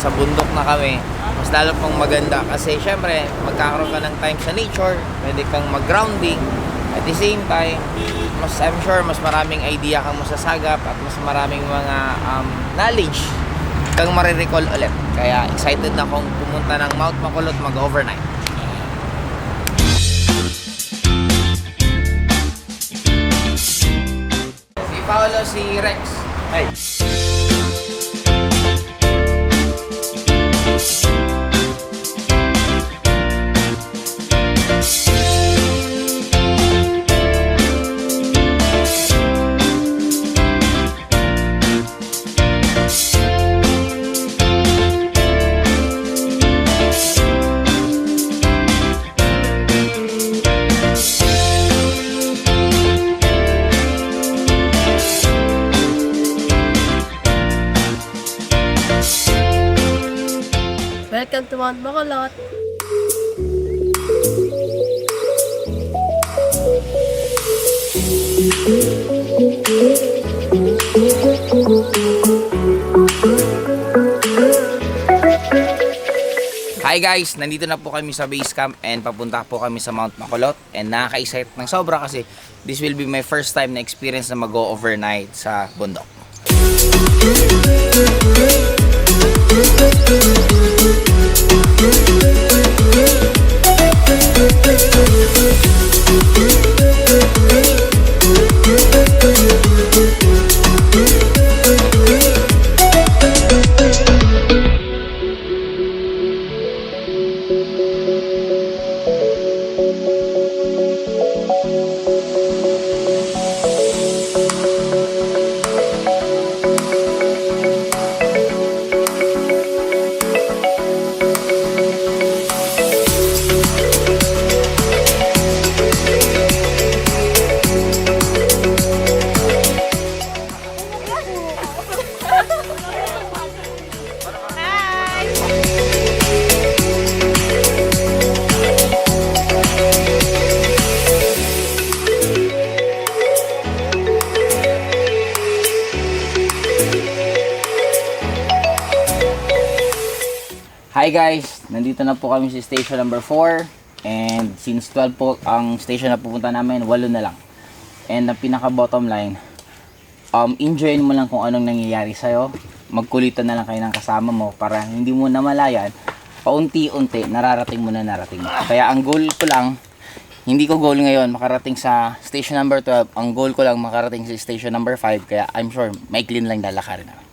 nasa bundok na kami, mas lalo pang maganda kasi syempre magkakaroon ka ng time sa nature, pwede kang mag-grounding. At the same time, I'm sure mas maraming idea kang masasagap at mas maraming mga knowledge kang marirecall ulit. Kaya excited na akong pumunta ng Mount Makulot mag-overnight. Si Paolo, si Rex. Hey. Welcome to Mount Makulot. Hi guys, nandito na po kami sa base camp and papunta po kami sa Mount Makulot and nakaka-excite ng sobra kasi this will be my first time na experience na mag-go overnight sa bundok. Hi guys, nandito na po kami sa station number 4 and since 12 po ang station na pupunta namin, 8 na lang. And ang pinaka bottom line, enjoyin mo lang kung anong nangyayari sa'yo. Magkulitan na lang kayo ng kasama mo para hindi mo namalayan, paunti-unti nararating mo na narating mo. Kaya ang goal ko lang, hindi ko goal ngayon makarating sa station number 12, ang goal ko lang makarating sa station number 5, kaya I'm sure maiklin lang lalakarin namin.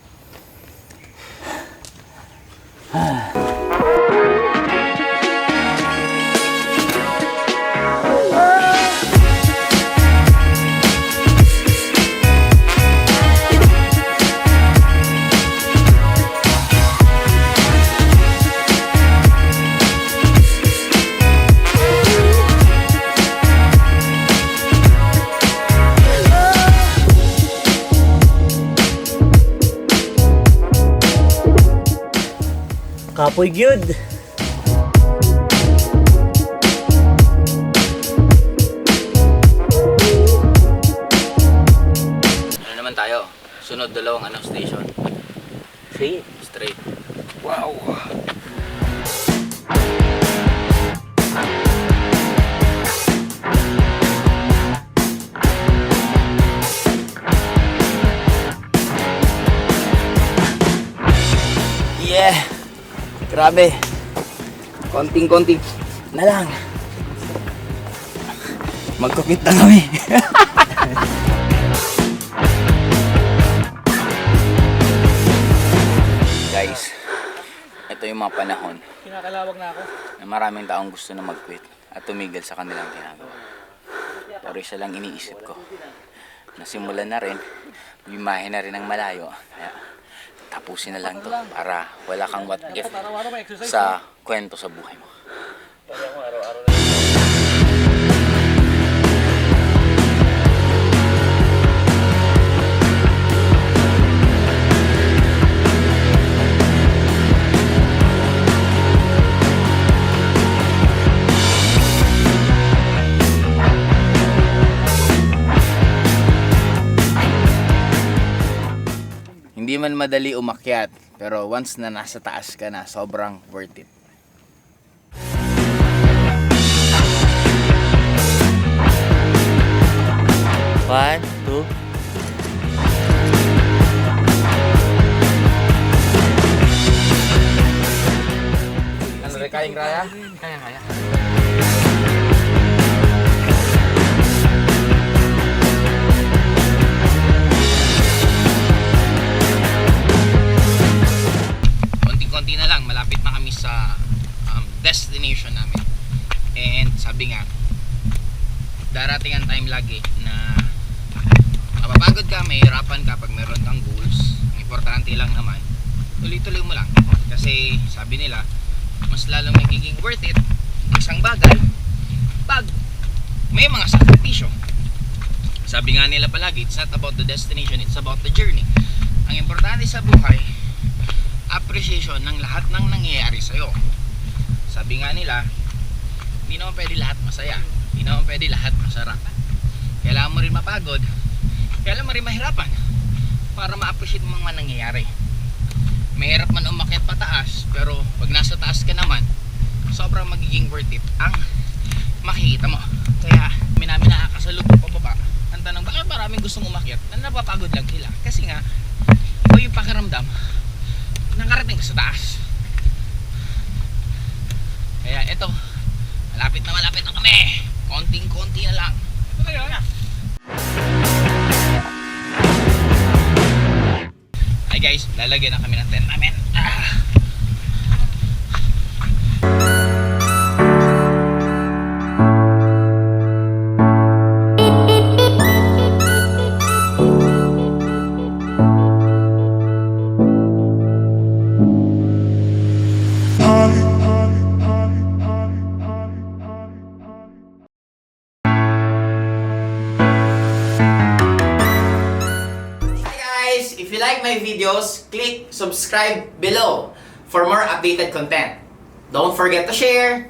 Kapoy gyud. Ano naman tayo? Sunod dalawang station. Straight. Wow. Yeah. Grabe. Konting-konti na lang. Magkukit na kami. Guys, ito yung mga panahon. Kinakalawag na ako. Na maraming taong gusto na mag-quit at tumigil sa kanilang ginagawa. Pero isa lang iniisip ko. Nasimulan na rin, bimahe na rin ng malayo. Kaya tapusin na lang to para wala kang what if sa kwento sa buhay mo. Hindi man madali umakyat, pero once na nasa taas ka na, sobrang worth it. One, two. Ano rin kayang raya? Kaya. Konti-konti na lang, malapit na kami sa destination namin. And sabi nga, darating ang time lagi na mapapagod ka, mahirapan ka pag meron kang goals. Ang importante lang naman, tuloy-tuloy mo lang. Kasi sabi nila, mas lalong magiging worth it isang bagay pag may mga sakripisyo. Sabi nga nila palagi, it's not about the destination, it's about the journey. Ang importante sa buhay, appreciation ng lahat ng nangyayari sa'yo. Sabi nga nila, hindi naman pwede lahat masaya, hindi naman pwede lahat masarap. Kailangan mo rin mapagod, kailangan mo rin mahirapan para ma-appreciate mo mga nangyayari. Mahirap man umakyat pataas, pero pag nasa taas ka naman, sobrang magiging worth it ang makikita mo. Kaya may namin nakakasalubong pababa. Ang tanong, bakit maraming gustong umakyat na napapagod lang sila? Kasi nga, iba yung pakiramdam nakarating ka sa taas. Kaya eto, malapit na kami. Konting-konti na lang. Hi guys, lalagyan na kami ng tent namin. If you like my videos, click subscribe below for more updated content. Don't forget to share,